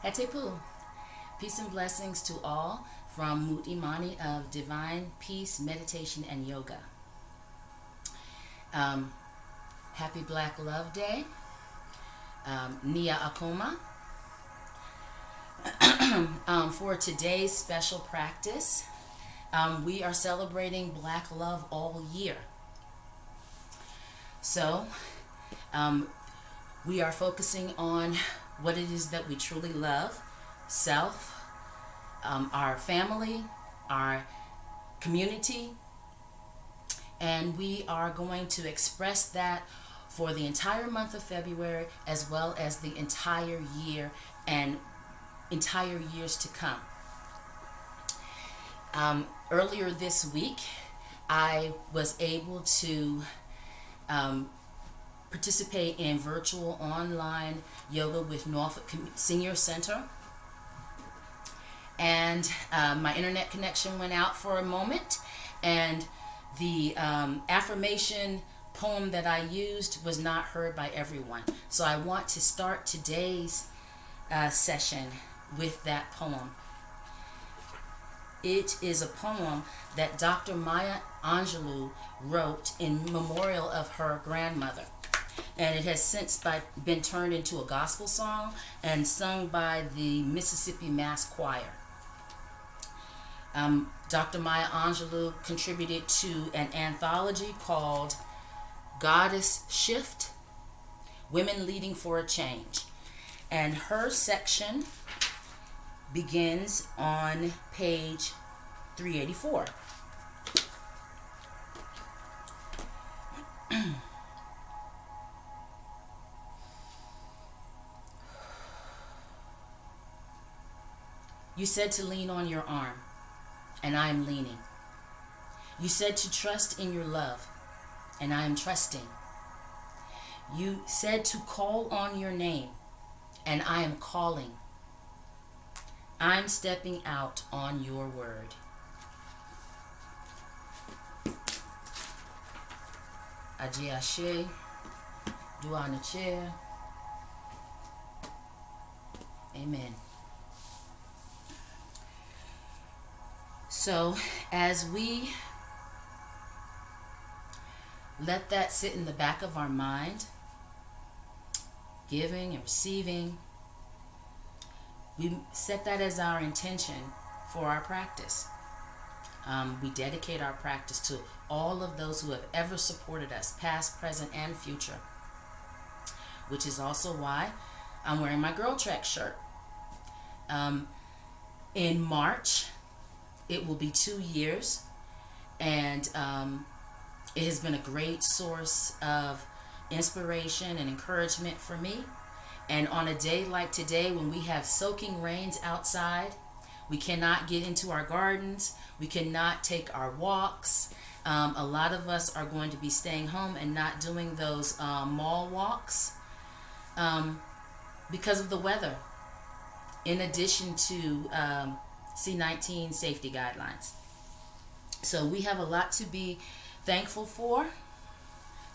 Hetepu. Peace and blessings to all from Imani of Divine Peace, Meditation, and Yoga. Happy Black Love Day. Nia Akuma. For today's special practice, we are celebrating Black love all year. So, we are focusing on what it is that we truly love, self, our family, our community, and we are going to express that for the entire month of February as well as the entire year and entire years to come. Earlier this week, I was able to participate in virtual online yoga with Norfolk Senior Center. And my internet connection went out for a moment, and the affirmation poem that I used was not heard by everyone. So I want to start today's session with that poem. It is a poem that Dr. Maya Angelou wrote in memorial of her grandmother. And it has since been turned into a gospel song and sung by the Mississippi Mass Choir. Dr. Maya Angelou contributed to an anthology called Goddess Shift, Women Leading for a Change. And her section begins on page 384. You said to lean on your arm, and I am leaning. You said to trust in your love, and I am trusting. You said to call on your name, and I am calling. I'm stepping out on your word. Aji Ashe, Tua Ntr. Amen. So, as we let that sit in the back of our mind, giving and receiving, we set that as our intention for our practice. We dedicate our practice to all of those who have ever supported us, past, present, and future, which is also why I'm wearing my Girl Trek shirt. In March, it will be 2 years, and it has been a great source of inspiration and encouragement for me. And on a day like today, when we have soaking rains outside, we cannot get into our gardens, we cannot take our walks. A lot of us are going to be staying home and not doing those mall walks because of the weather, in addition to C-19 safety guidelines. So we have a lot to be thankful for,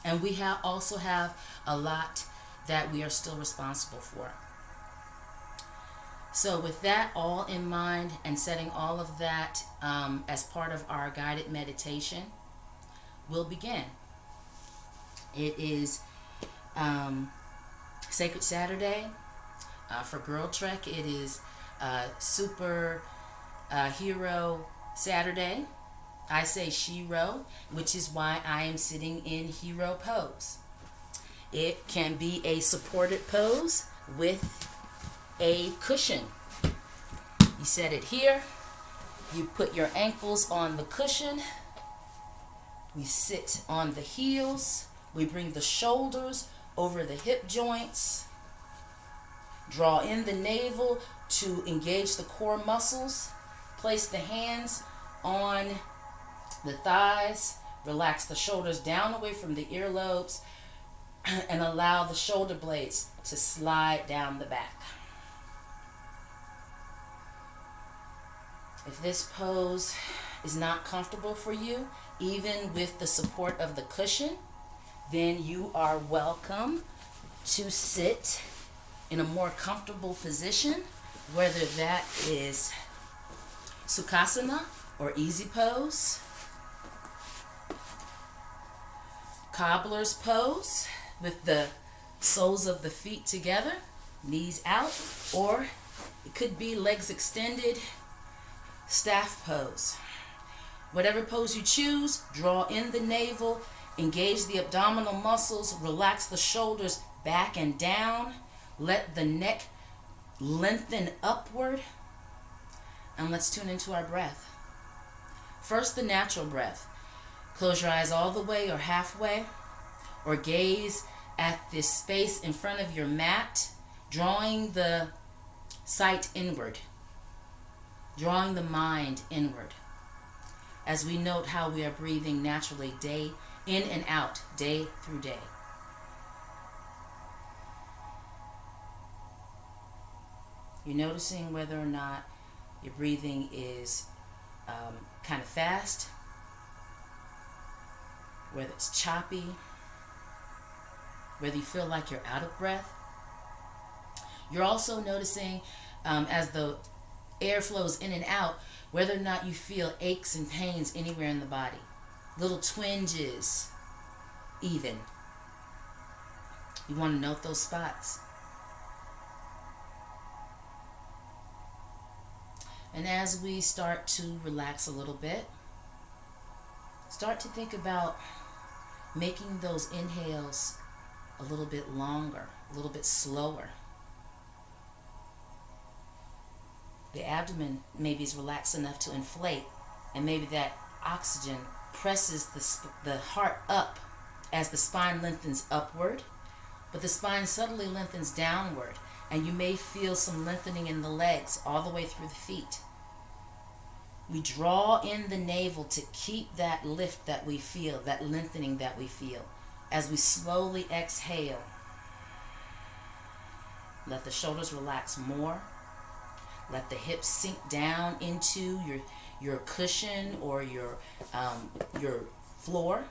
and we also have a lot that we are still responsible for. So with that all in mind and setting all of that as part of our guided meditation, we'll begin. It is Sacred Saturday. For Girl Trek, it is Super Hero Saturday. I say Shiro, which is why I am sitting in hero pose. It can be a supported pose with a cushion. You set it here. You put your ankles on the cushion. We sit on the heels. We bring the shoulders over the hip joints. Draw in the navel to engage the core muscles. Place the hands on the thighs. Relax the shoulders down away from the earlobes and allow the shoulder blades to slide down the back. If this pose is not comfortable for you, even with the support of the cushion, then you are welcome to sit in a more comfortable position whether that is Sukhasana or easy pose, cobbler's pose with the soles of the feet together, knees out, or it could be legs extended, staff pose. Whatever pose you choose, draw in the navel, engage the abdominal muscles, relax the shoulders back and down, let the neck lengthen upward, and let's tune into our breath. First, the natural breath. Close your eyes all the way or halfway, or gaze at this space in front of your mat, drawing the sight inward, drawing the mind inward, as we note how we are breathing naturally day in and out, day through day. You're noticing whether or not your breathing is kind of fast, whether it's choppy, whether you feel like you're out of breath. You're also noticing as the air flows in and out, whether or not you feel aches and pains anywhere in the body, little twinges even. You want to note those spots. And as we start to relax a little bit, start to think about making those inhales a little bit longer, a little bit slower. The abdomen maybe is relaxed enough to inflate, and maybe that oxygen presses the heart up as the spine lengthens upward, but the spine subtly lengthens downward, and you may feel some lengthening in the legs all the way through the feet. We draw in the navel to keep that lift that we feel, that lengthening that we feel. As we slowly exhale, let the shoulders relax more. Let the hips sink down into your cushion or your floor.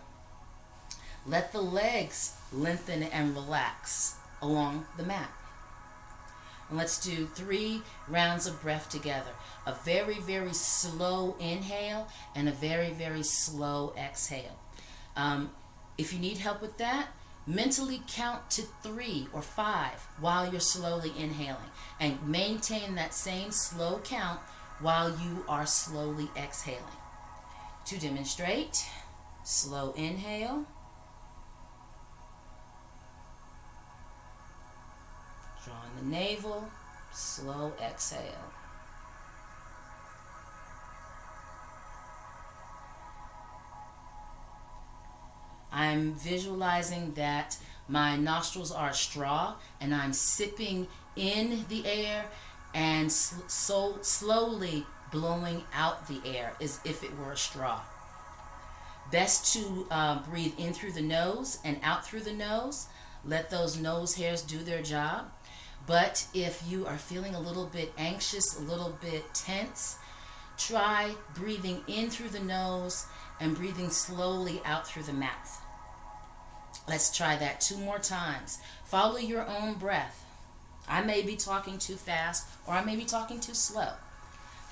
Let the legs lengthen and relax along the mat. And let's do 3 rounds of breath together. A very, very slow inhale and a very, very slow exhale. If you need help with that, mentally count to 3 or 5 while you're slowly inhaling, and maintain that same slow count while you are slowly exhaling. To demonstrate, slow inhale, drawing the navel, slow exhale. I'm visualizing that my nostrils are a straw and I'm sipping in the air and so slowly blowing out the air as if it were a straw. Best to breathe in through the nose and out through the nose. Let those nose hairs do their job. But if you are feeling a little bit anxious, a little bit tense, try breathing in through the nose and breathing slowly out through the mouth. Let's try that 2 more times. Follow your own breath. I may be talking too fast or I may be talking too slow,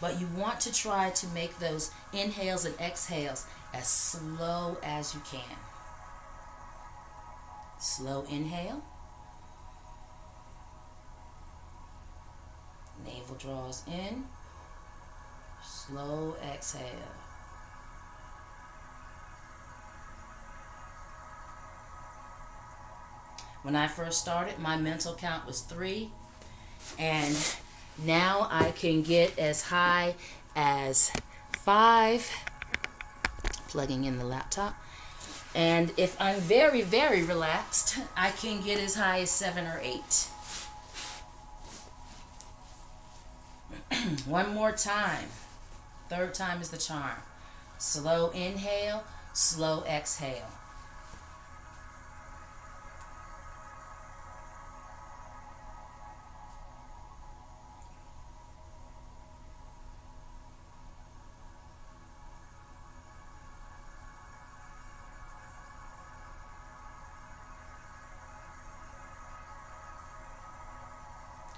but you want to try to make those inhales and exhales as slow as you can. Slow inhale. Navel draws in. Slow exhale. When I first started, my mental count was 3, and now I can get as high as 5, plugging in the laptop. And if I'm very, very relaxed, I can get as high as 7 or 8. One more time. 3rd time is the charm. Slow inhale, slow exhale.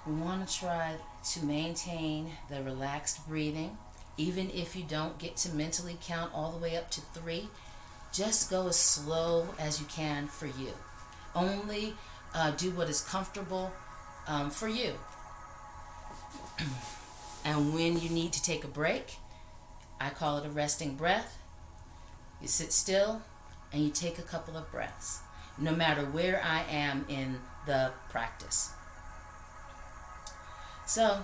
We want to try to maintain the relaxed breathing. Even if you don't get to mentally count all the way up to 3, just go as slow as you can for you. Only do what is comfortable for you. And when you need to take a break, I call it a resting breath. You sit still and you take a couple of breaths, no matter where I am in the practice. So,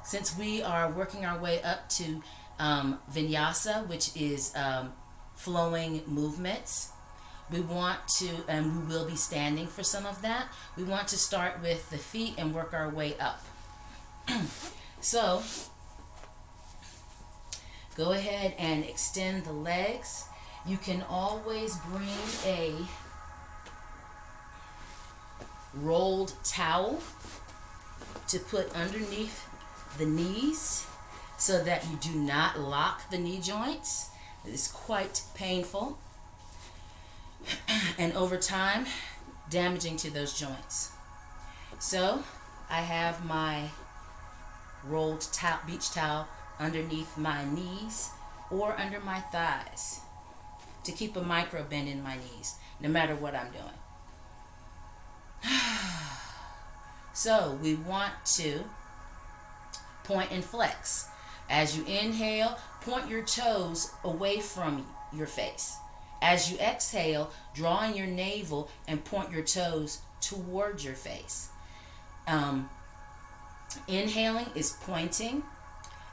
since we are working our way up to Vinyasa, which is flowing movements, we want to, and we will be standing for some of that, we want to start with the feet and work our way up. So, go ahead and extend the legs. You can always bring a rolled towel to put underneath the knees so that you do not lock the knee joints. It is quite painful and over time damaging to those joints. So I have my rolled beach towel underneath my knees or under my thighs to keep a micro bend in my knees no matter what I'm doing. So we want to point and flex. As you inhale, point your toes away from your face. As you exhale, draw in your navel and point your toes towards your face. Inhaling is pointing,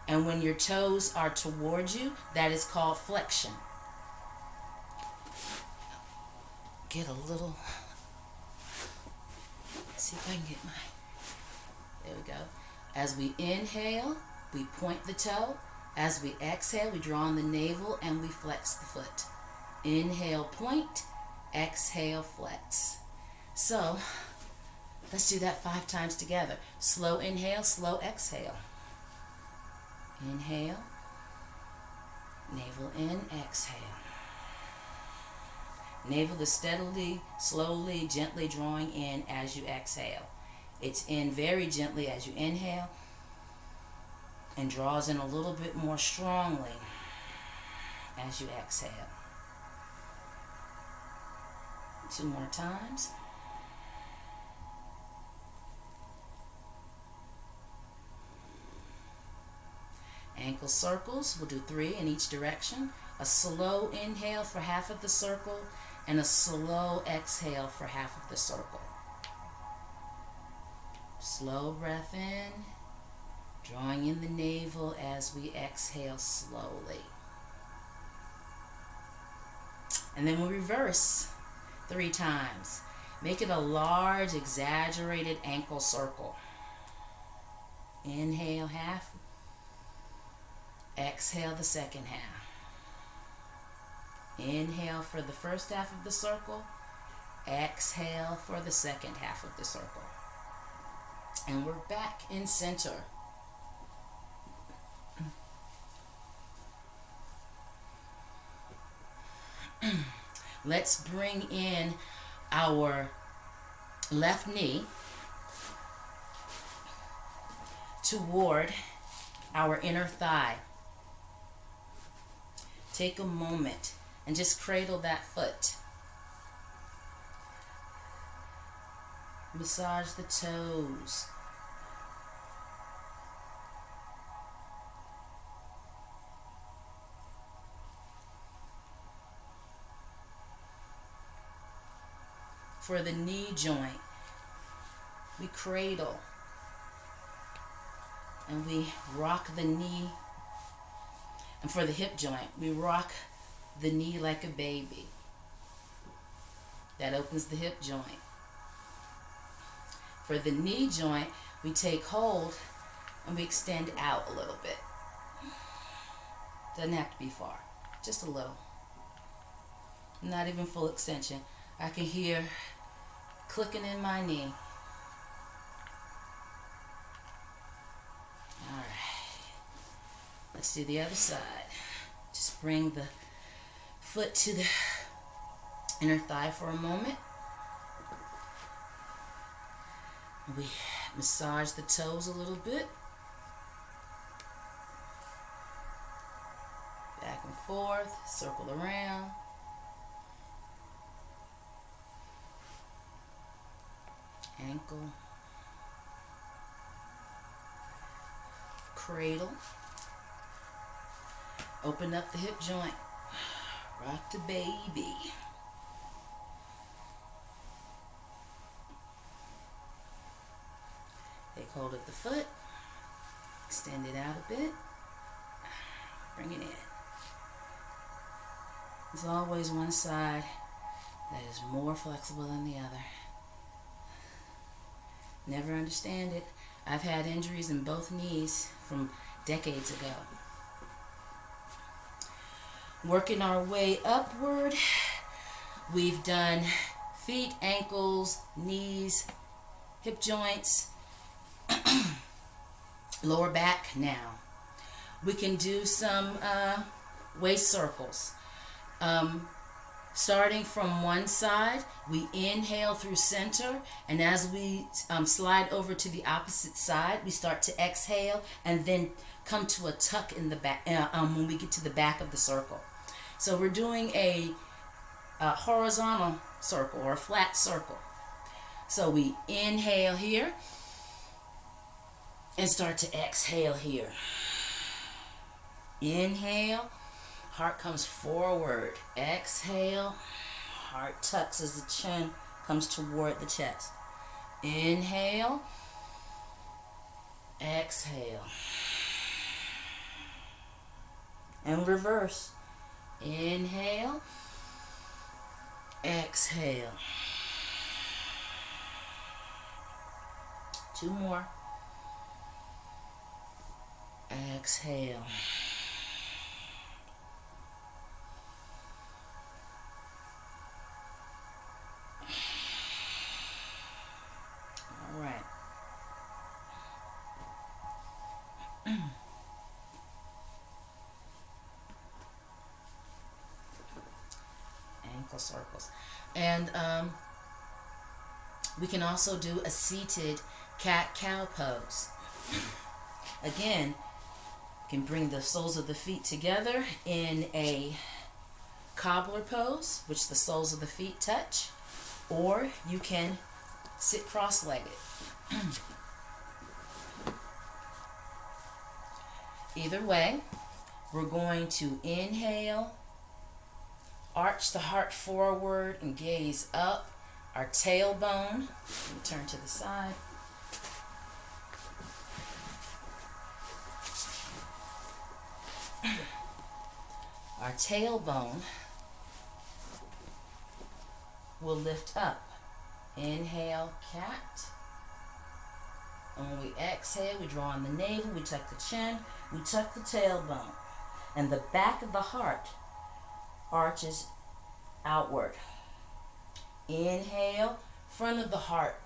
and when your toes are towards you, that is called flexion. Get a little, see if I can get there we go. As we inhale, we point the toe. As we exhale, we draw on the navel and we flex the foot. Inhale, point. Exhale, flex. So, let's do that 5 times together. Slow inhale, slow exhale. Inhale. Navel in, exhale. Navel is steadily, slowly, gently drawing in as you exhale. It's in very gently as you inhale and draws in a little bit more strongly as you exhale. 2 more times. Ankle circles, we'll do 3 in each direction. A slow inhale for half of the circle and a slow exhale for half of the circle. Slow breath in, drawing in the navel as we exhale slowly. And then we'll reverse 3 times. Make it a large, exaggerated ankle circle. Inhale half, exhale the second half. Inhale for the first half of the circle, exhale for the second half of the circle. And we're back in center. Let's bring in our left knee toward our inner thigh. Take a moment and just cradle that foot. Massage the toes. For the knee joint, we cradle and we rock the knee. And for the hip joint, we rock the knee like a baby. That opens the hip joint. For the knee joint, we take hold and we extend out a little bit. Doesn't have to be far, just a little. Not even full extension. I can hear clicking in my knee. All right. Let's do the other side. Just bring the foot to the inner thigh for a moment. We Massage the toes a little bit. Back and forth, circle around. Ankle. Cradle. Open up the hip joint. Rock the baby. Take hold of the foot. Extend it out a bit. Bring it in. There's always one side that is more flexible than the other. Never understand it. I've had injuries in both knees from decades ago. Working our way upward, we've done feet, ankles, knees, hip joints, lower back. Now we can do some waist circles. Starting from one side, we inhale through center, and as we slide over to the opposite side, we start to exhale and then come to a tuck in the back when we get to the back of the circle. So we're doing a horizontal circle or a flat circle. So we inhale here and start to exhale here. Inhale. Heart comes forward. Exhale. Heart tucks as the chin comes toward the chest. Inhale. Exhale. And reverse. Inhale. Exhale. 2 more. Exhale. All right. Ankle circles. And we can also do a seated cat-cow pose. Again, you can bring the soles of the feet together in a cobbler pose, which the soles of the feet touch, or you can sit cross-legged. Either way, we're going to inhale, arch the heart forward and gaze up. Our tailbone, turn to the side. Our tailbone will lift up. Inhale, cat. And when we exhale, we draw on the navel, we tuck the chin, we tuck the tailbone. And the back of the heart arches outward. Inhale, front of the heart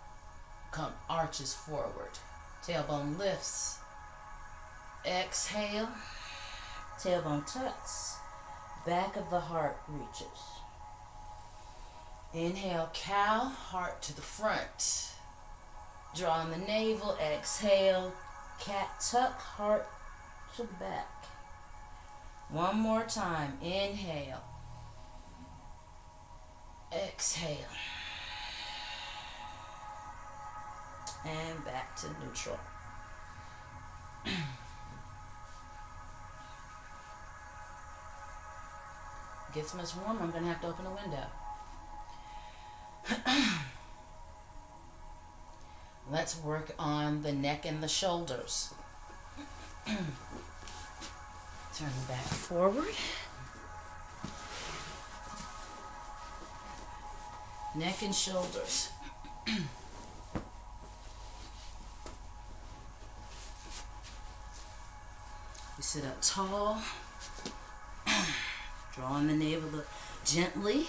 arches forward. Tailbone lifts. Exhale, tailbone tucks. Back of the heart reaches. Inhale, cow, heart to the front. Draw on the navel, exhale, cat tuck, heart to the back. One more time, inhale. Exhale. And back to neutral. Gets much warmer, I'm going to have to open a window. Let's work on the neck and the shoulders. Turn the back forward. Neck and shoulders. We sit up tall. Draw on the navel gently.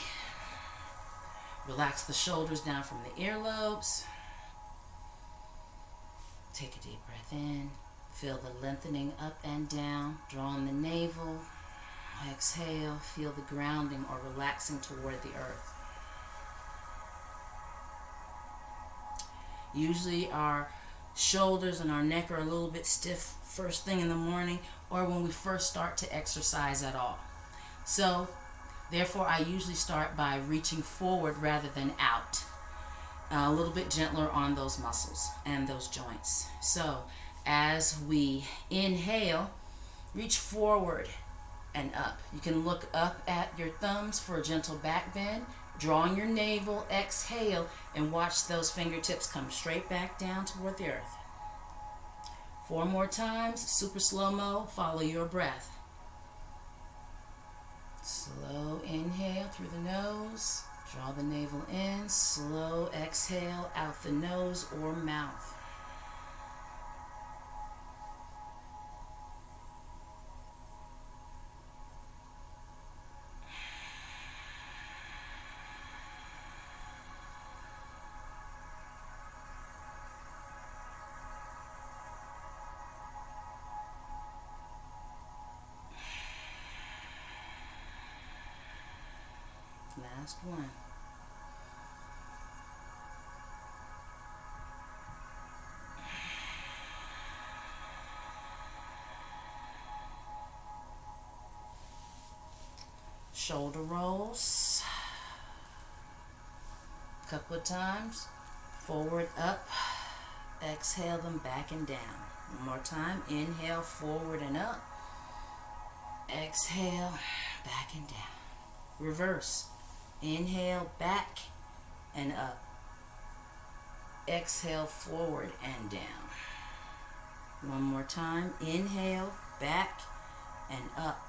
Relax the shoulders down from the earlobes. Take a deep breath in. Feel the lengthening up and down. Draw on the navel. Exhale. Feel the grounding or relaxing toward the earth. Usually our shoulders and our neck are a little bit stiff first thing in the morning or when we first start to exercise at all. So, therefore, I usually start by reaching forward rather than out. A little bit gentler on those muscles and those joints. So, as we inhale, reach forward and up. You can look up at your thumbs for a gentle back bend. Drawing your navel, exhale, and watch those fingertips come straight back down toward the earth. 4 more times, super slow-mo, follow your breath. Slow inhale through the nose, draw the navel in, slow exhale out the nose or mouth. Last one. Shoulder rolls. A couple of times. Forward, up. Exhale them back and down. One more time. Inhale, forward and up. Exhale, back and down. Reverse. Inhale, back and up. Exhale, forward and down. One more time. Inhale, back and up.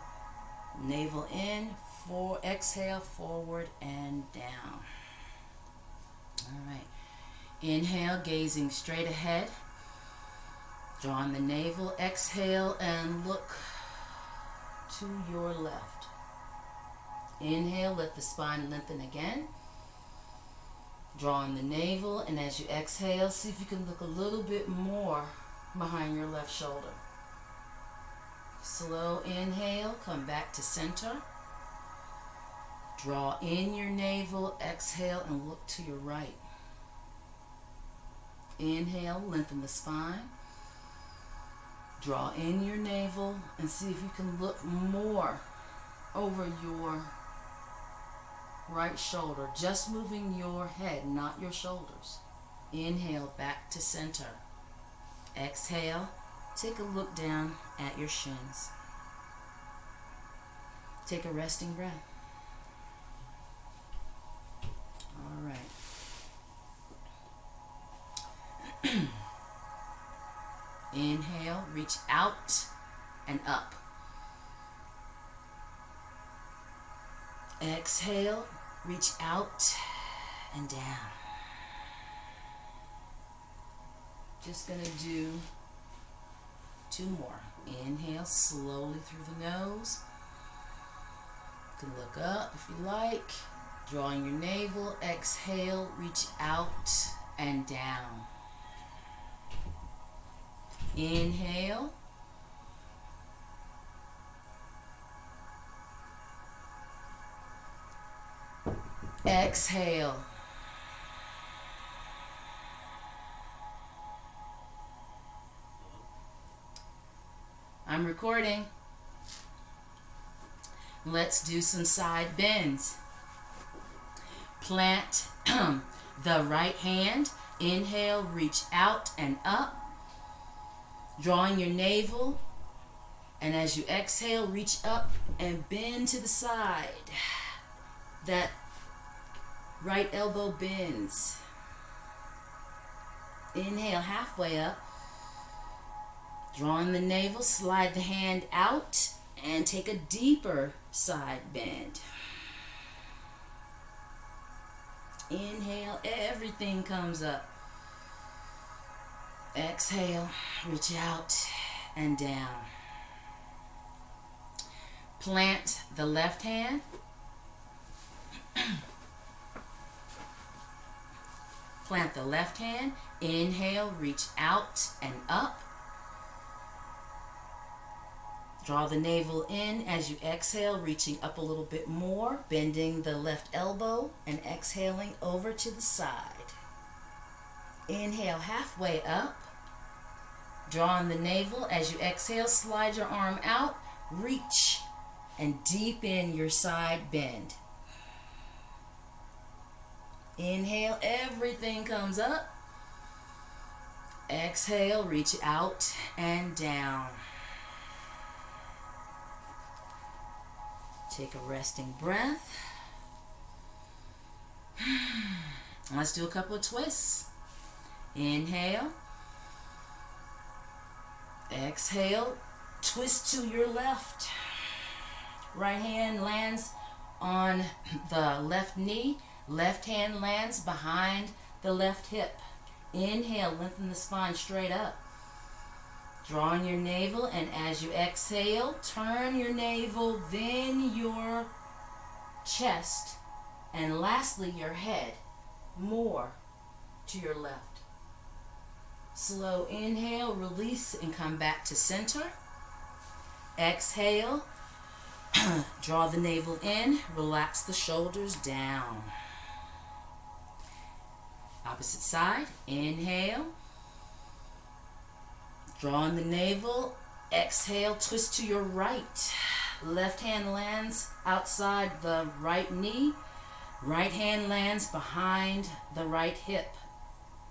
Navel in, exhale, forward and down. All right. Inhale, gazing straight ahead. Drawing the navel, exhale, and look to your left. Inhale, let the spine lengthen again. Drawing the navel, and as you exhale, see if you can look a little bit more behind your left shoulder. Slow inhale, come back to center. Draw in your navel, exhale, and look to your right. Inhale, lengthen the spine. Draw in your navel, and see if you can look more over your right shoulder, just moving your head, not your shoulders. Inhale, back to center. Exhale, take a look down at your shins. Take a resting breath. All right. Inhale, reach out and up. Exhale, reach out and down. Just gonna do 2 more. Inhale slowly through the nose. You can look up if you like. Drawing your navel, exhale, reach out and down. Inhale. Exhale. I'm recording. Let's do some side bends. Plant the right hand. Inhale, reach out and up. Drawing your navel. And as you exhale, reach up and bend to the side. That right elbow bends. Inhale, halfway up. Drawing the navel, slide the hand out and take a deeper side bend. Inhale, everything comes up. Exhale, reach out and down. Plant the left hand. Plant the left hand. Inhale, reach out and up. Draw the navel in as you exhale, reaching up a little bit more, bending the left elbow and exhaling over to the side. Inhale, halfway up. Draw in the navel. As you exhale, slide your arm out, reach, and deepen your side bend. Inhale, everything comes up. Exhale, reach out and down. Take a resting breath. Let's do a couple of twists. Inhale. Exhale. Twist to your left. Right hand lands on the left knee. Left hand lands behind the left hip. Inhale, lengthen the spine straight up. Draw in your navel, and as you exhale, turn your navel, then your chest, and lastly your head more to your left. Slow inhale, release, and come back to center. Exhale, draw the navel in, relax the shoulders down. Opposite side, inhale. Draw in the navel, exhale, twist to your right. Left hand lands outside the right knee. Right hand lands behind the right hip.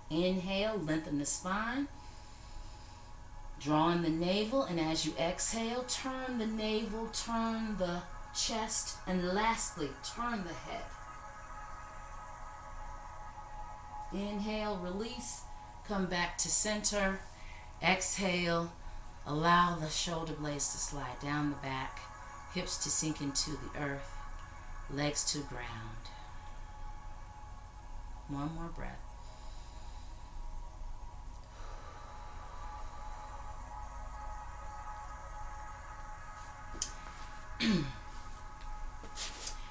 Inhale, lengthen the spine. Draw in the navel, and as you exhale, turn the navel, turn the chest, and lastly, turn the head. Inhale, release, come back to center. Exhale, allow the shoulder blades to slide down the back, hips to sink into the earth, legs to ground. One more breath.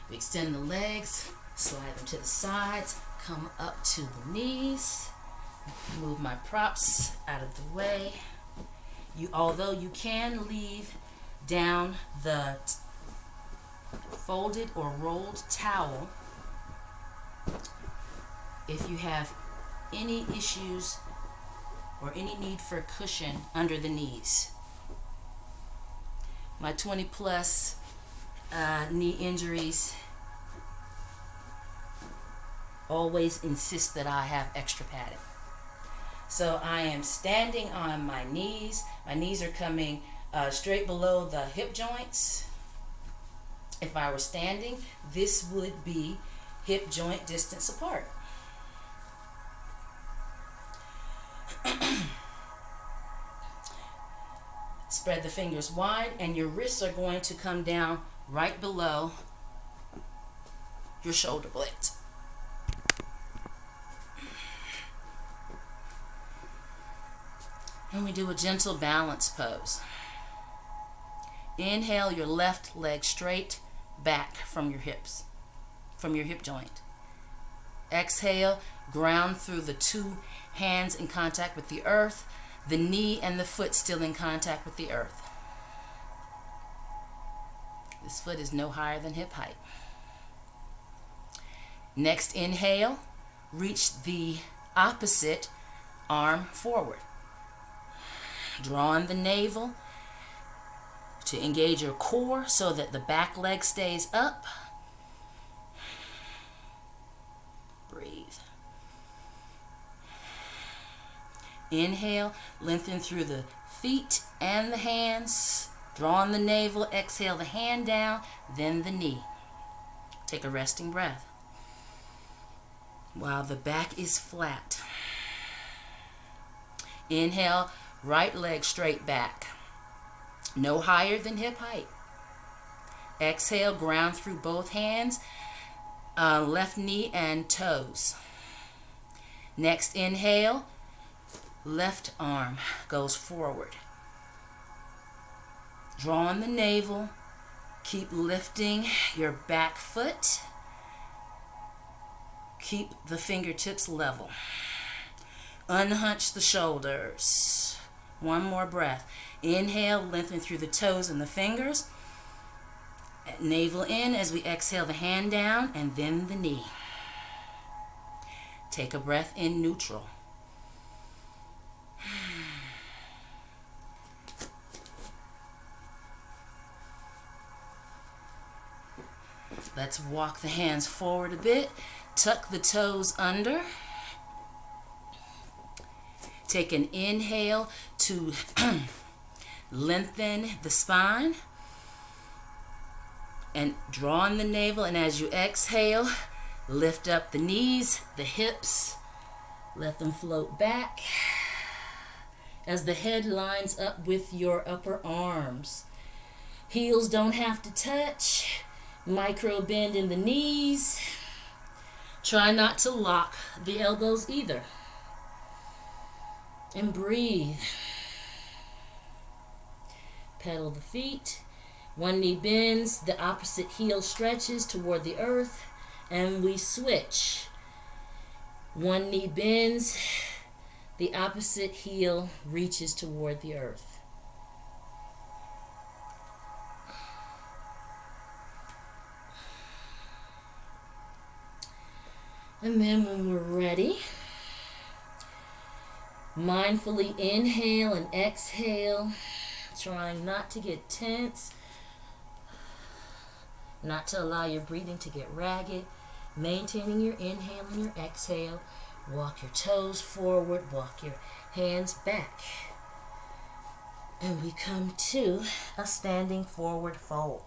We extend the legs, slide them to the sides, come up to the knees. Move my props out of the way. Although you can leave down the folded or rolled towel, if you have any issues or any need for cushion under the knees. My 20 plus knee injuries always insist that I have extra padding. So I am standing on my knees. My knees are coming straight below the hip joints. If I were standing, this would be hip joint distance apart. Spread the fingers wide, and your wrists are going to come down right below your shoulder blades. And we do a gentle balance pose. Inhale, your left leg straight back from your hips, from your hip joint. Exhale, ground through the two hands in contact with the earth, the knee and the foot still in contact with the earth. This foot is no higher than hip height. Next inhale, reach the opposite arm forward. Draw in the navel to engage your core so that the back leg stays up. Breathe. Inhale, lengthen through the feet and the hands. Draw in the navel, exhale the hand down, then the knee. Take a resting breath while the back is flat. Inhale, right leg straight back, no higher than hip height. Exhale, ground through both hands, left knee and toes. Next inhale, left arm goes forward. Draw in the navel, keep lifting your back foot. Keep the fingertips level. Unhunch the shoulders. One more breath. Inhale, lengthen through the toes and the fingers. Navel in as we exhale the hand down, and then the knee. Take a breath in neutral. Let's walk the hands forward a bit. Tuck the toes under. Take an inhale to lengthen the spine. And draw in the navel. And as you exhale, lift up the knees, the hips. Let them float back. As the head lines up with your upper arms. Heels don't have to touch. Micro bend in the knees. Try not to lock the elbows either. And breathe. Pedal the feet. One knee bends, the opposite heel stretches toward the earth, and we switch. One knee bends, the opposite heel reaches toward the earth. And then when we're ready, mindfully inhale and exhale, trying not to get tense, not to allow your breathing to get ragged, maintaining your inhale and your exhale. Walk your toes forward, walk your hands back. And we come to a standing forward fold.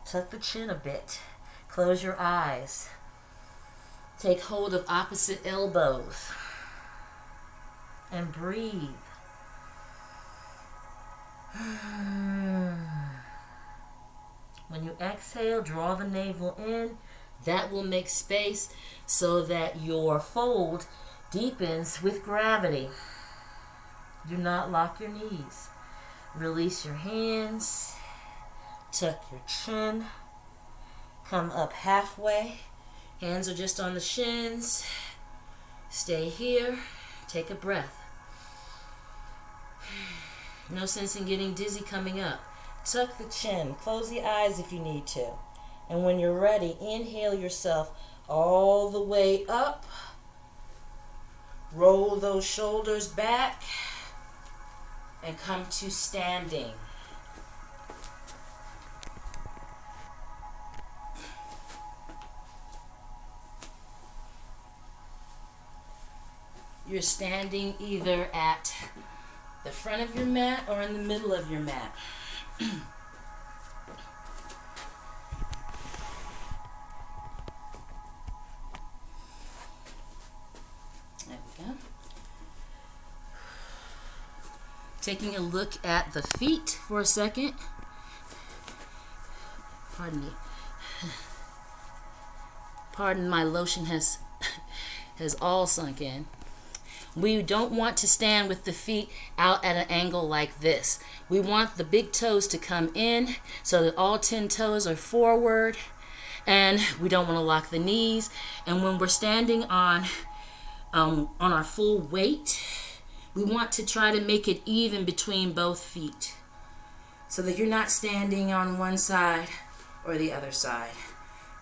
Tuck the chin a bit. Close your eyes. Take hold of opposite elbows. And breathe. When you exhale, draw the navel in. That will make space so that your fold deepens with gravity. Do not lock your knees. Release your hands. Tuck your chin. Come up halfway. Hands are just on the shins. Stay here. Take a breath. No sense in getting dizzy coming up. Tuck the chin. Close the eyes if you need to. And when you're ready, inhale yourself all the way up. Roll those shoulders back. And come to standing. You're standing either at the front of your mat or in the middle of your mat. There we go. Taking a look at the feet for a second. Pardon me. Pardon, my lotion has all sunk in. We don't want to stand with the feet out at an angle like this. We want the big toes to come in so that all 10 toes are forward, and we don't want to lock the knees. And when we're standing on our full weight, we want to try to make it even between both feet so that you're not standing on one side or the other side,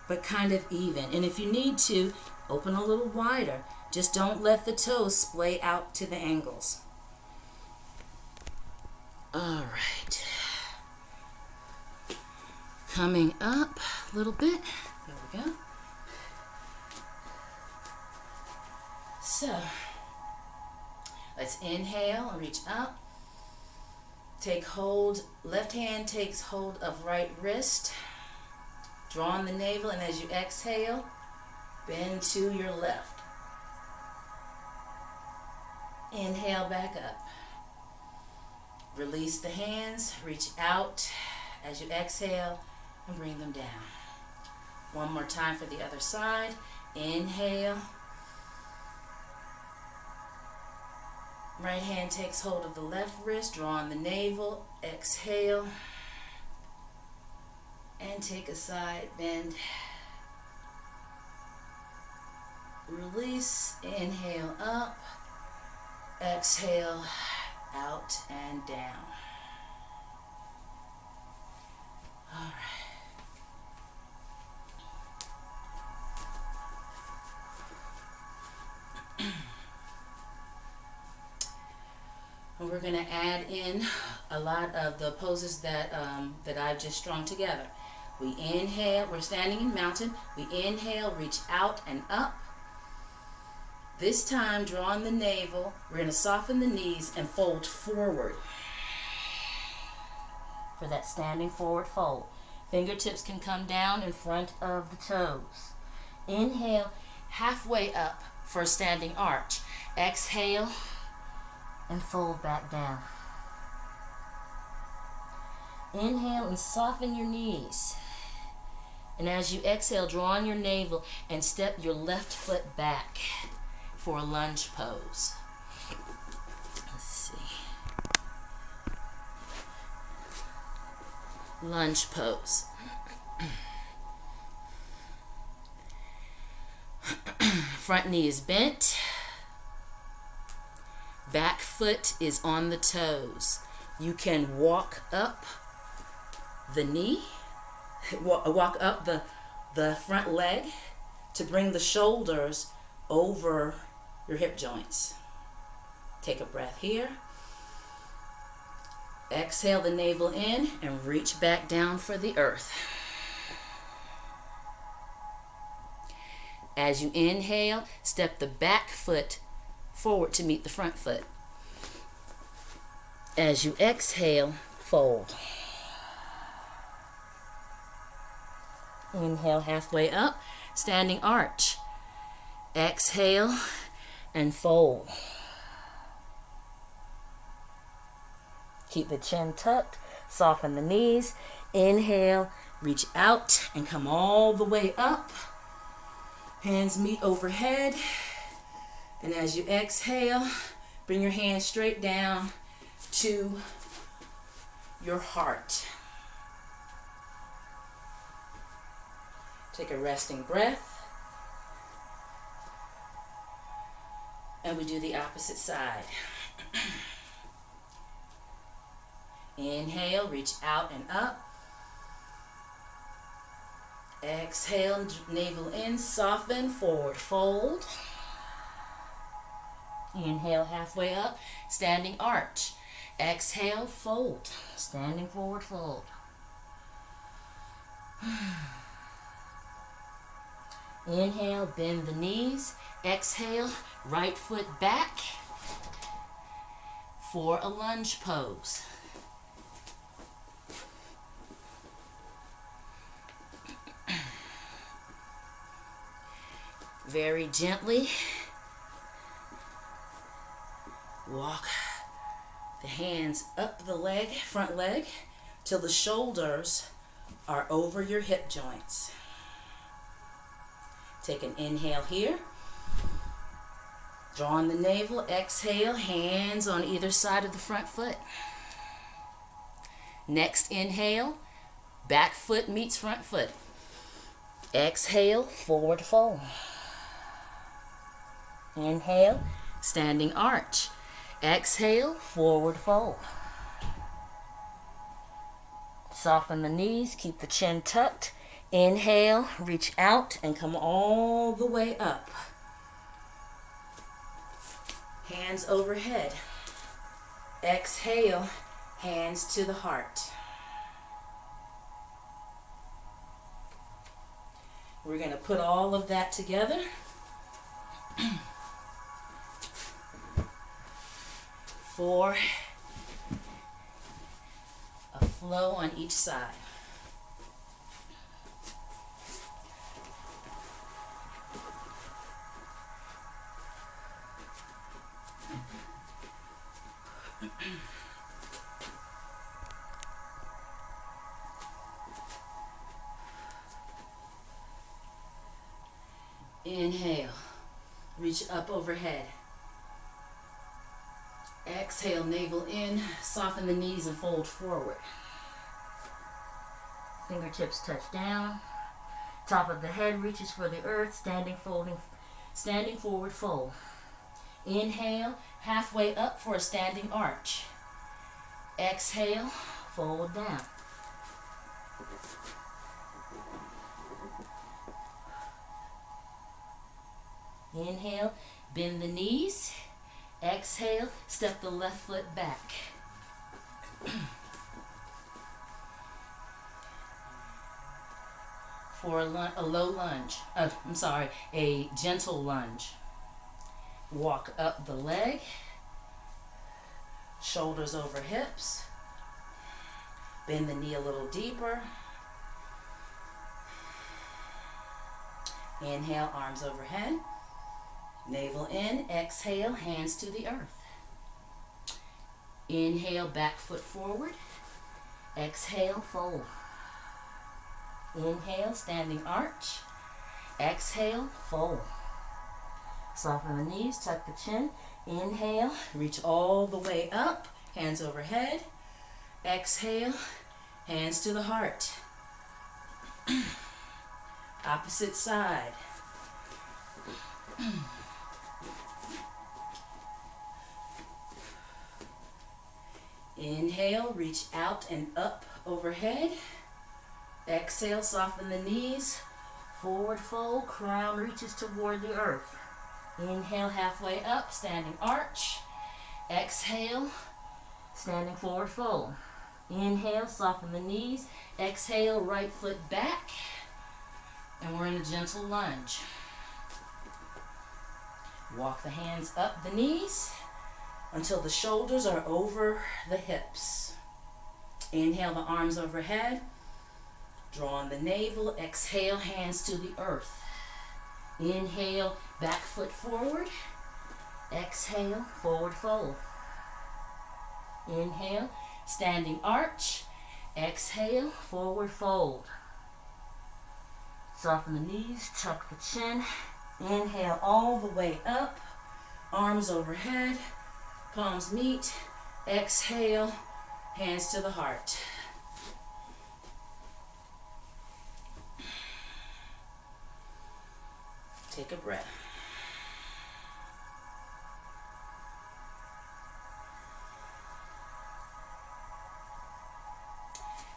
but kind of even. And if you need to, open a little wider. Just don't let the toes splay out to the angles. All right. Coming up a little bit. There we go. So, let's inhale and reach up. Take hold. Left hand takes hold of right wrist. Draw on the navel, and as you exhale, bend to your left. Inhale back up. Release the hands, reach out as you exhale and bring them down. One more time for the other side. Inhale. Right hand takes hold of the left wrist, draw on the navel, exhale, and take a side bend. Release, inhale up. Exhale, out and down. All right. And we're going to add in a lot of the poses that I've just strung together. We inhale, we're standing in mountain. We inhale, reach out and up. This time, drawing the navel, we're going to soften the knees and fold forward for that standing forward fold. Fingertips can come down in front of the toes. Inhale, halfway up for a standing arch. Exhale and fold back down. Inhale and soften your knees. And as you exhale, draw on your navel and step your left foot back for a lunge pose. Let's see. Lunge pose. Front knee is bent. Back foot is on the toes. You can walk up the knee, walk up the front leg to bring the shoulders over your hip joints. Take a breath here. Exhale the navel in and reach back down for the earth. As you inhale, step the back foot forward to meet the front foot. As you exhale, fold. Inhale halfway up, standing arch. Exhale and fold. Keep the chin tucked, soften the knees. Inhale, reach out and come all the way up. Hands meet overhead. And as you exhale, bring your hands straight down to your heart. Take a resting breath. And we do the opposite side. Inhale, reach out and up. Exhale, navel in, soften, forward fold. Inhale, halfway up, standing arch. Exhale, fold, standing forward fold. Inhale, bend the knees. Exhale, right foot back for a lunge pose. Very gently walk the hands up the leg, front leg, till the shoulders are over your hip joints. Take an inhale here. Draw on the navel, exhale, hands on either side of the front foot. Next inhale, back foot meets front foot. Exhale, forward fold. Inhale, standing arch. Exhale, forward fold. Soften the knees, keep the chin tucked. Inhale, reach out and come all the way up. Hands overhead. Exhale, hands to the heart. We're going to put all of that together. For a flow on each side. Inhale, reach up overhead. Exhale, navel in, soften the knees and fold forward. Fingertips touch down. Top of the head reaches for the earth, standing forward fold. Inhale, halfway up for a standing arch. Exhale, fold down. Inhale, bend the knees. Exhale, step the left foot back. for a low lunge. A gentle lunge. Walk up the leg, shoulders over hips. Bend the knee a little deeper. Inhale, arms overhead. Navel in, exhale, hands to the earth. Inhale, back foot forward. Exhale, fold. Inhale, standing arch. Exhale, fold. Soften the knees, tuck the chin. Inhale, reach all the way up, hands overhead. Exhale, hands to the heart. Opposite side. Inhale, reach out and up overhead. Exhale, soften the knees. Forward fold, crown reaches toward the earth. Inhale, halfway up, standing arch. Exhale, standing forward fold. Inhale, soften the knees. Exhale, right foot back. And we're in a gentle lunge. Walk the hands up the knees until the shoulders are over the hips. Inhale, the arms overhead. Draw on the navel. Exhale, hands to the earth. Inhale, back foot forward. Exhale, forward fold. Inhale, standing arch. Exhale, forward fold. Soften the knees, tuck the chin. Inhale all the way up. Arms overhead. Palms meet. Exhale, hands to the heart. Take a breath.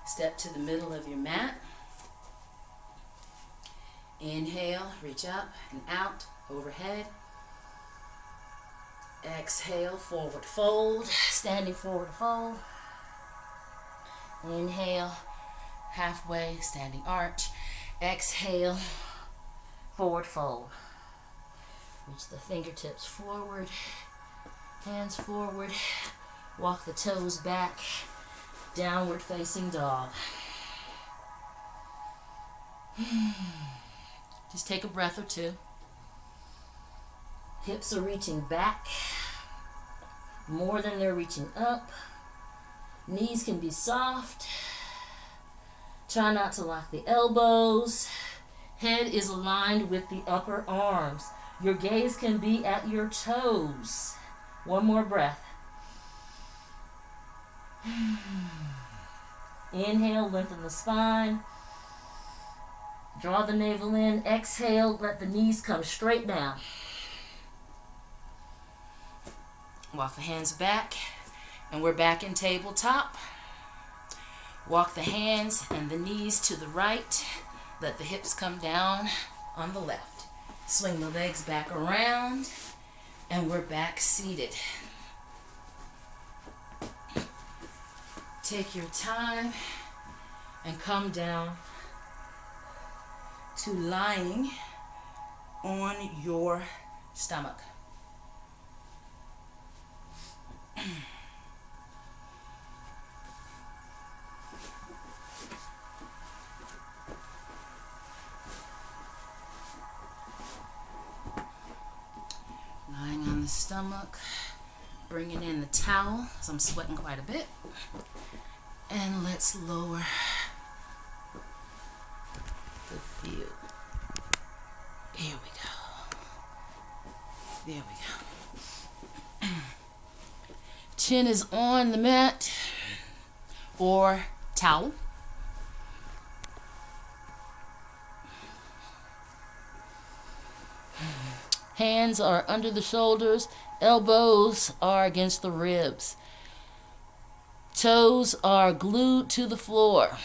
Step to the middle of your mat. Inhale, reach up and out, overhead. Exhale, forward fold, standing forward fold. Inhale, halfway, standing arch. Exhale, forward fold. Reach the fingertips forward, hands forward. Walk the toes back, downward facing dog. Just take a breath or two. Hips are reaching back more than they're reaching up. Knees can be soft. Try not to lock the elbows. Head is aligned with the upper arms. Your gaze can be at your toes. One more breath. Inhale, lengthen the spine. Draw the navel in. Exhale, let the knees come straight down. Walk the hands back, and we're back in tabletop. Walk the hands and the knees to the right. Let the hips come down on the left. Swing the legs back around, and we're back seated. Take your time and come down to lying on your stomach. Lying on the stomach, bringing in the towel, because I'm sweating quite a bit. And let's lower the view. Here we go. There we go. Chin is on the mat or towel. Hands are under the shoulders. Elbows are against the ribs. Toes are glued to the floor.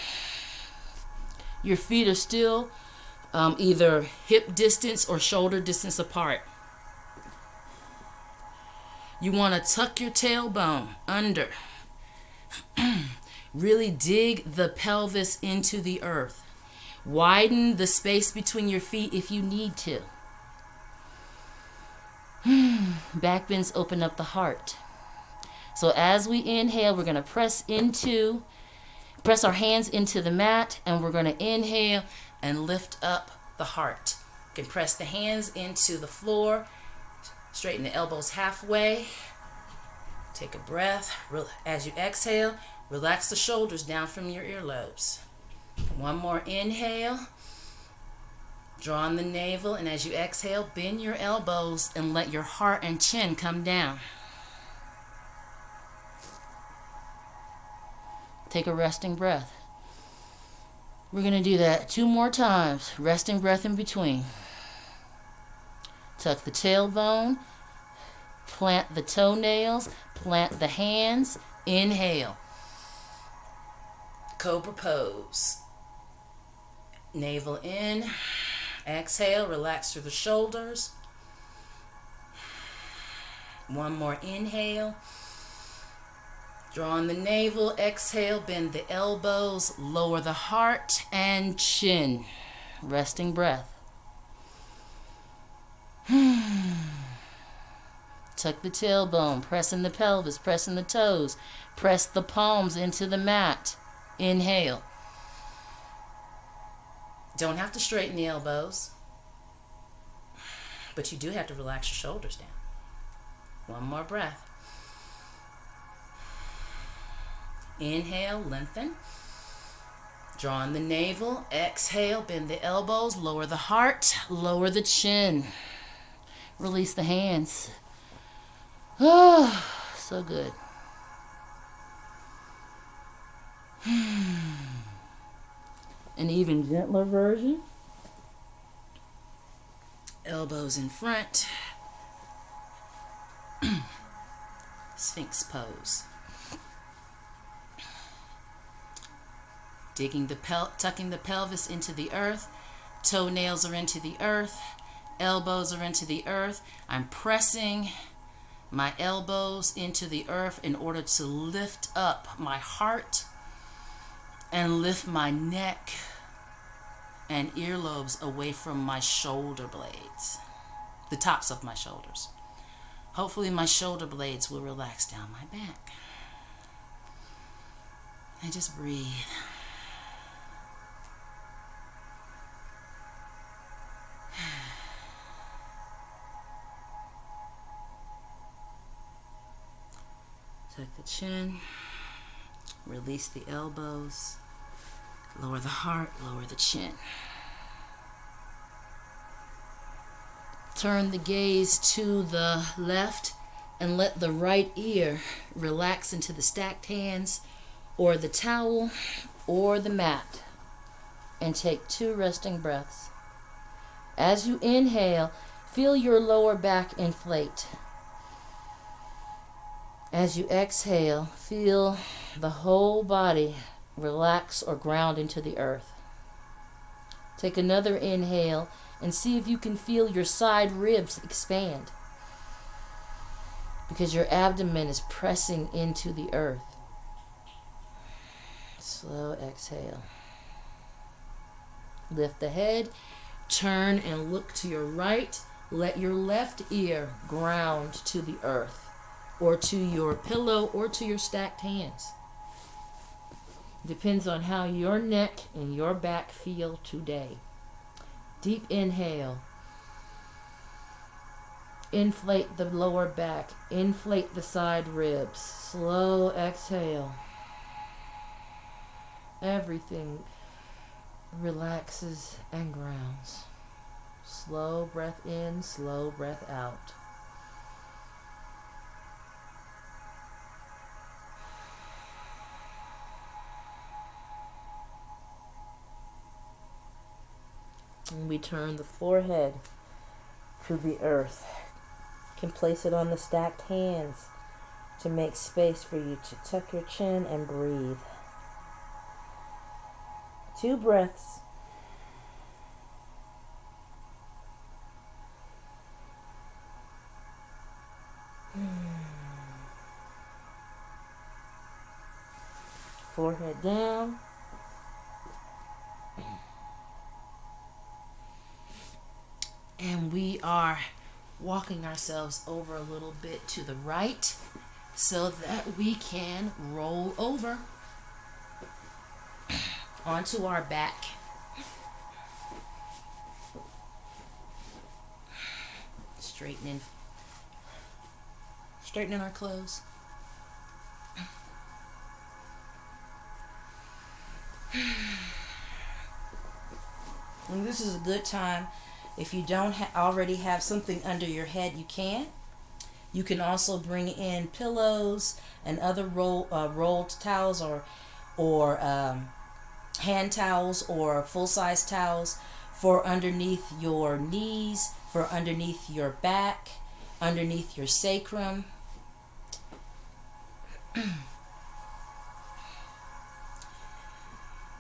Your feet are still either hip distance or shoulder distance apart. You want to tuck your tailbone under. Really dig the pelvis into the earth. Widen the space between your feet if you need to. Back bends open up the heart. So as we inhale, we're going to press our hands into the mat, and we're going to inhale and lift up the heart. You can press the hands into the floor, straighten the elbows halfway. Take a breath. As you exhale, relax the shoulders down from your earlobes. One more inhale. Draw on the navel, and as you exhale, bend your elbows and let your heart and chin come down. Take a resting breath. We're going to do that 2 more times. Resting breath in between. Tuck the tailbone. Plant the toenails. Plant the hands. Inhale. Cobra pose. Navel in. Exhale, relax through the shoulders. One more inhale. Draw on the navel, exhale, bend the elbows, lower the heart and chin. Resting breath. Tuck the tailbone, pressing the pelvis, pressing the toes. Press the palms into the mat. Inhale. Don't have to straighten the elbows, but you do have to relax your shoulders down. One more breath. Inhale, lengthen. Draw on the navel. Exhale, bend the elbows, lower the heart, lower the chin. Release the hands. Oh, so good. An even gentler version. Elbows in front. Sphinx pose. Tucking the pelvis into the earth. Toenails are into the earth. Elbows are into the earth. I'm pressing my elbows into the earth in order to lift up my heart and lift my neck and earlobes away from my shoulder blades, the tops of my shoulders. Hopefully my shoulder blades will relax down my back. And just breathe. Tuck the chin, release the elbows, lower the heart, lower the chin. Turn the gaze to the left and let the right ear relax into the stacked hands or the towel or the mat. And take 2 resting breaths. As you inhale, feel your lower back inflate. As you exhale, feel the whole body relax or ground into the earth. Take another inhale and see if you can feel your side ribs expand, because your abdomen is pressing into the earth. Slow exhale. Lift the head, turn and look to your right. Let your left ear ground to the earth, or to your pillow, or to your stacked hands. Depends on how your neck and your back feel today. Deep inhale. Inflate the lower back. Inflate the side ribs. Slow exhale. Everything relaxes and grounds. Slow breath in, slow breath out. And we turn the forehead to the earth. You can place it on the stacked hands to make space for you to tuck your chin and breathe. 2 breaths. Forehead down. And we are walking ourselves over a little bit to the right so that we can roll over onto our back. Straightening our clothes. And this is a good time. If you don't already have something under your head, you can. You can also bring in pillows and other rolled towels or hand towels or full-size towels for underneath your knees, for underneath your back, underneath your sacrum.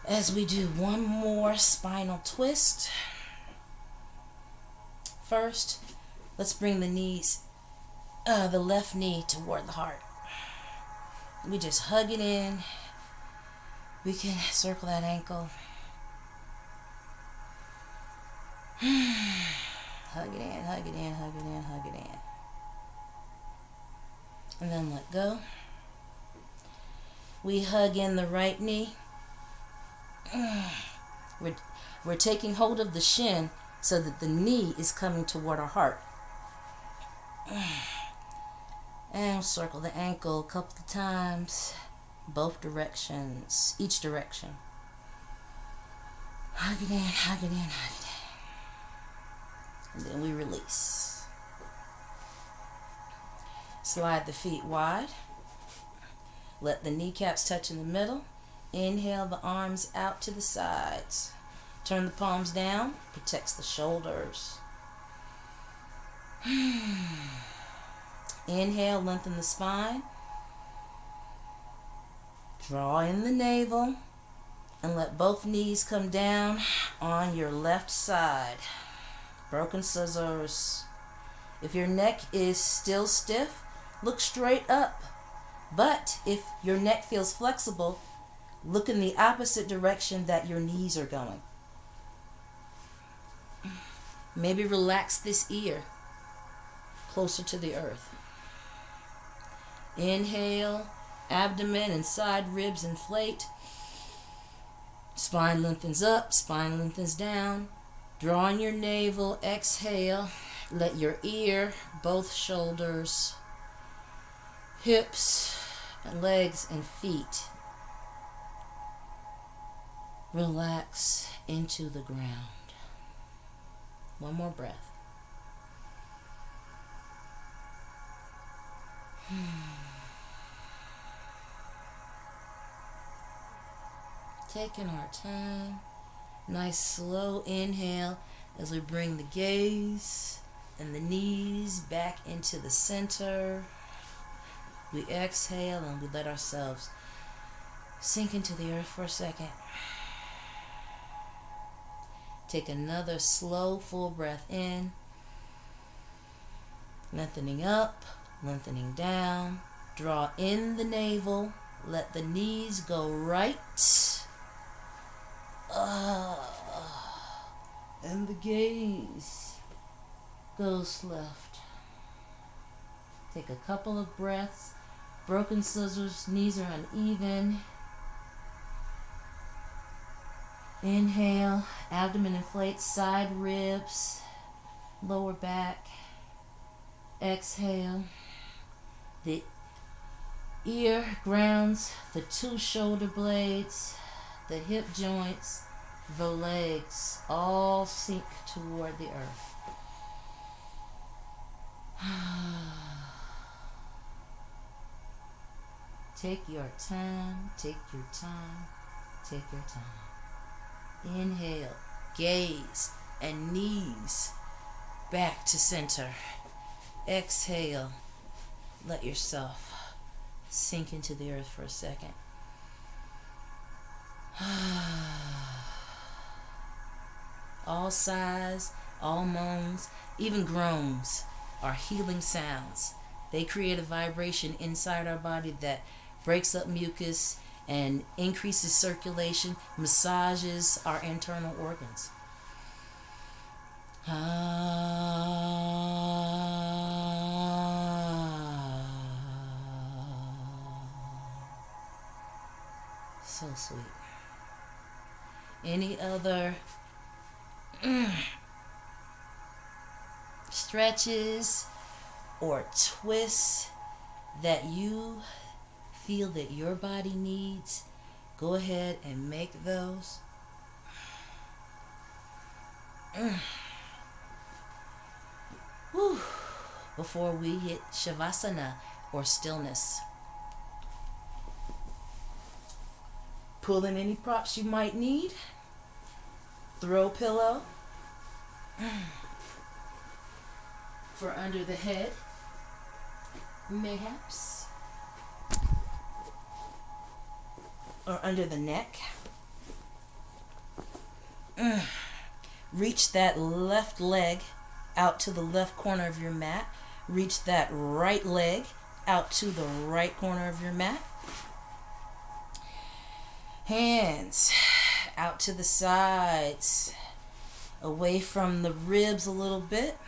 As we do one more spinal twist. First, let's bring the left knee toward the heart. We just hug it in. We can circle that ankle. Hug it in, hug it in, hug it in, hug it in. And then let go. We hug in the right knee. We're taking hold of the shin so that the knee is coming toward our heart. And circle the ankle a couple of times, both directions, each direction. Hug it in, hug it in, hug it in. And then we release. Slide the feet wide. Let the kneecaps touch in the middle. Inhale the arms out to the sides. Turn the palms down. Protects the shoulders. Inhale, lengthen the spine. Draw in the navel. And let both knees come down on your left side. Broken scissors. If your neck is still stiff, look straight up. But if your neck feels flexible, look in the opposite direction that your knees are going. Maybe relax this ear closer to the earth. Inhale, abdomen and side ribs inflate. Spine lengthens up, spine lengthens down. Draw in your navel, exhale. Let your ear, both shoulders, hips, legs, and feet relax into the ground. One more breath. Taking our time. Nice slow inhale as we bring the gaze and the knees back into the center. We exhale and we let ourselves sink into the earth for a second. Take another slow, full breath in. Lengthening up, lengthening down. Draw in the navel. Let the knees go right. And the gaze goes left. Take a couple of breaths. Broken scissors, knees are uneven. Inhale, abdomen inflates, side ribs, lower back. Exhale. The ear grounds the two shoulder blades, the hip joints, the legs all sink toward the earth. Take your time, take your time, take your time. Inhale, gaze and knees back to center. Exhale, let yourself sink into the earth for a second. All sighs, all moans, even groans are healing sounds. They create a vibration inside our body that breaks up mucus and increases circulation, massages our internal organs. So sweet. Any other stretches or twists that you feel that your body needs, go ahead and make those. Whew. Before we hit Shavasana or stillness. Pull in any props you might need. Throw pillow for under the head, mayhaps, or under the neck. Reach that left leg out to the left corner of your mat. Reach that right leg out to the right corner of your mat. Hands out to the sides, away from the ribs a little bit.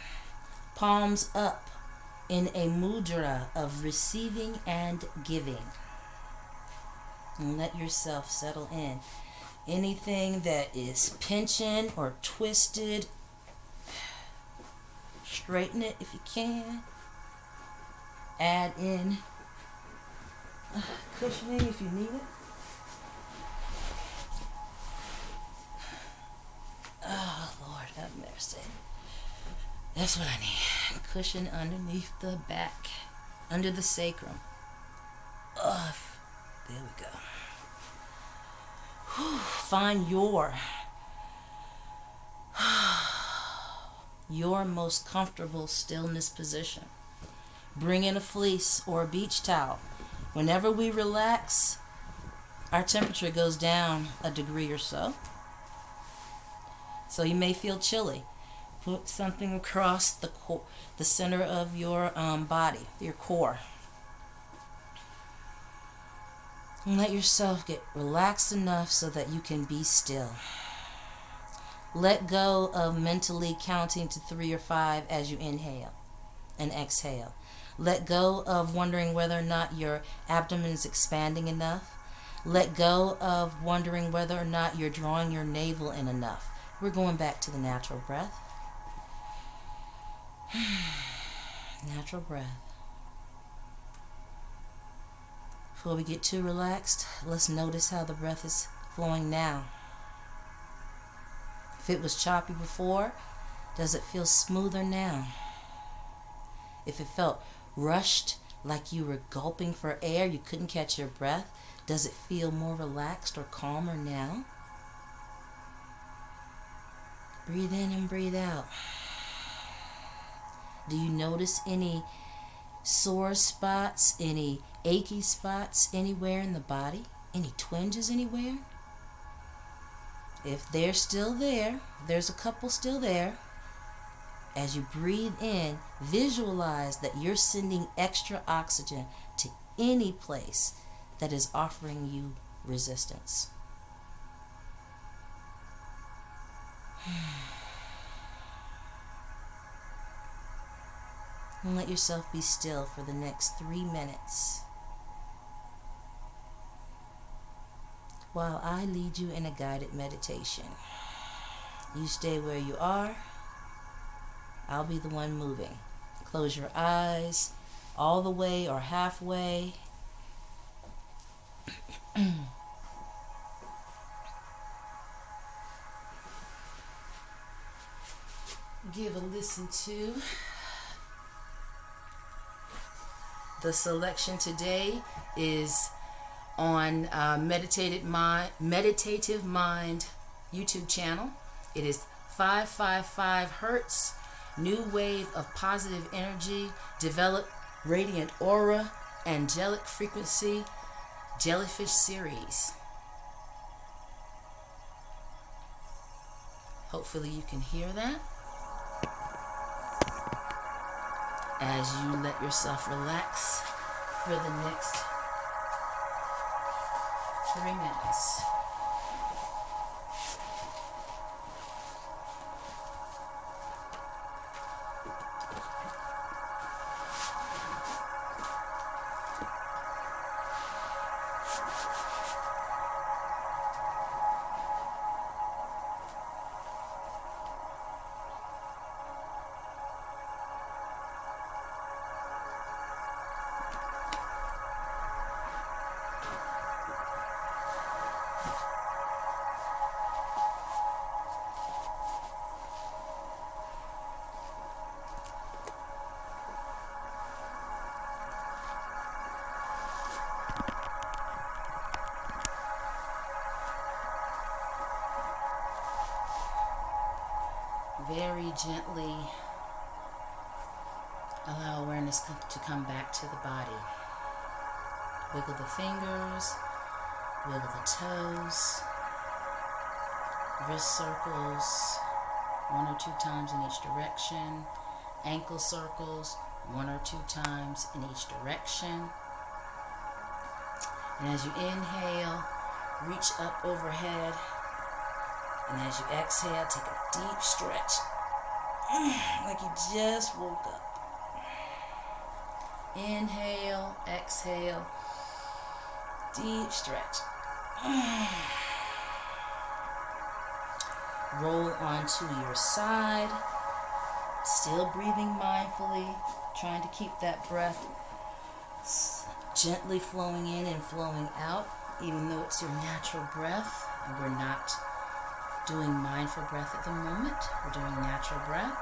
Palms up in a mudra of receiving and giving. And let yourself settle in. Anything that is pinching or twisted, straighten it if you can. Add in cushioning if you need it. Oh, Lord, have mercy. That's what I need. Cushion underneath the back, under the sacrum. Ugh. There we go. Whew. Find your most comfortable stillness position. Bring in a fleece or a beach towel. Whenever we relax, our temperature goes down a degree or so. So you may feel chilly. Put something across the center of your body, your core. And let yourself get relaxed enough so that you can be still. Let go of mentally counting to 3 or 5 as you inhale and exhale. Let go of wondering whether or not your abdomen is expanding enough. Let go of wondering whether or not you're drawing your navel in enough. We're going back to the natural breath. Natural breath. Before we get too relaxed, let's notice how the breath is flowing now. If it was choppy before, does it feel smoother now? If it felt rushed, like you were gulping for air, you couldn't catch your breath, does it feel more relaxed or calmer now? Breathe in and breathe out. Do you notice any sore spots, any achy spots anywhere in the body? Any twinges anywhere? If they're still there, there's a couple still there. As you breathe in, visualize that you're sending extra oxygen to any place that is offering you resistance. And let yourself be still for the next 3 minutes while I lead you in a guided meditation. You stay where you are. I'll be the one moving. Close your eyes all the way or halfway. Give a listen to the selection today is on Meditative Mind YouTube channel. It is 555 Hertz, New Wave of Positive Energy, Develop Radiant Aura, Angelic Frequency, Jellyfish Series. Hopefully you can hear that as you let yourself relax for the next 3 minutes. very gently allow awareness to come back to the body. Wiggle the fingers, wiggle the toes, wrist circles 1 or 2 times in each direction, ankle circles 1 or 2 times in each direction. And as you inhale, reach up overhead. And as you exhale, take a deep stretch. Like you just woke up. Inhale, exhale, deep stretch. Roll onto your side. Still breathing mindfully, trying to keep that breath gently flowing in and flowing out, even though it's your natural breath. And we're not doing mindful breath at the moment. We're doing natural breath.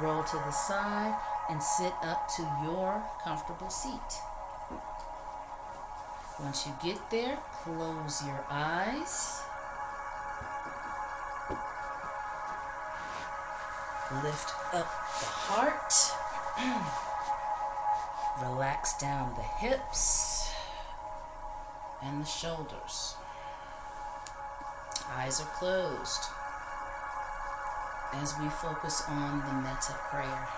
Roll to the side and sit up to your comfortable seat. Once you get there, close your eyes. Lift up the heart. Relax down the hips and the shoulders. Eyes are closed as we focus on the metta prayer.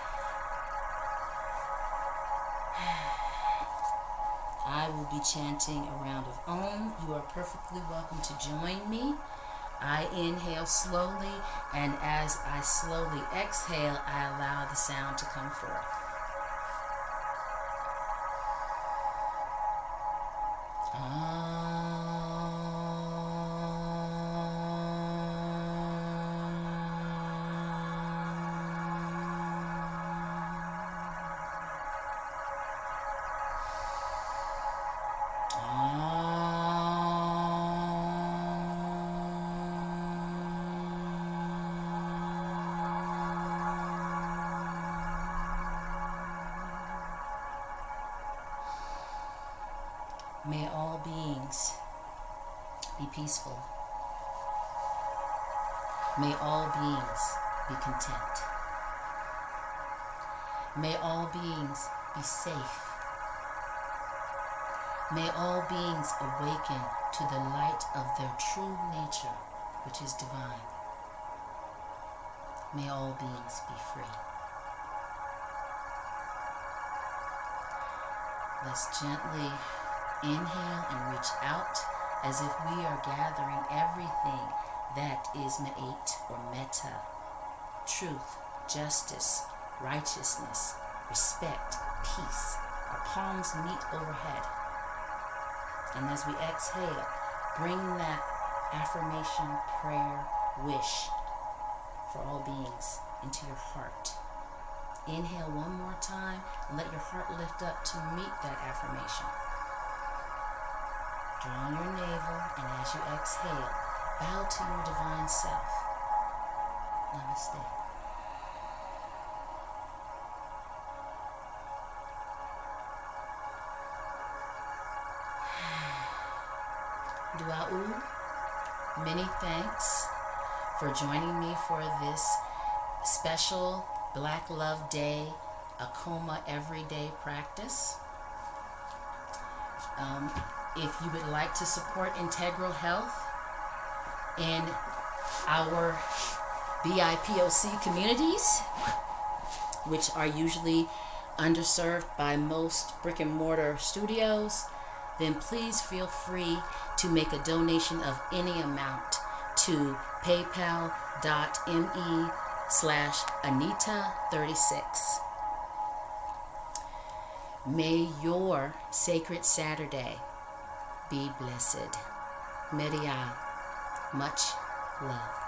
I will be chanting a round of Om. You are perfectly welcome to join me. I inhale slowly, and as I slowly exhale, I allow the sound to come forth. May all beings be peaceful. May all beings be content. May all beings be safe. May all beings awaken to the light of their true nature, which is divine. May all beings be free. Let's gently inhale and reach out as if we are gathering everything that is Ma'at or Metta. Truth, justice, righteousness, respect, peace. Our palms meet overhead. And as we exhale, bring that affirmation, prayer, wish for all beings into your heart. Inhale one more time and let your heart lift up to meet that affirmation. Draw on your navel, and as you exhale, bow to your divine self. Namaste. Dua'u, many thanks for joining me for this special Black Love Day Akoma Everyday practice. If you would like to support integral health in our BIPOC communities, which are usually underserved by most brick and mortar studios, then please feel free to make a donation of any amount to paypal.me/Anita36. May your sacred Saturday be blessed. Media, much love.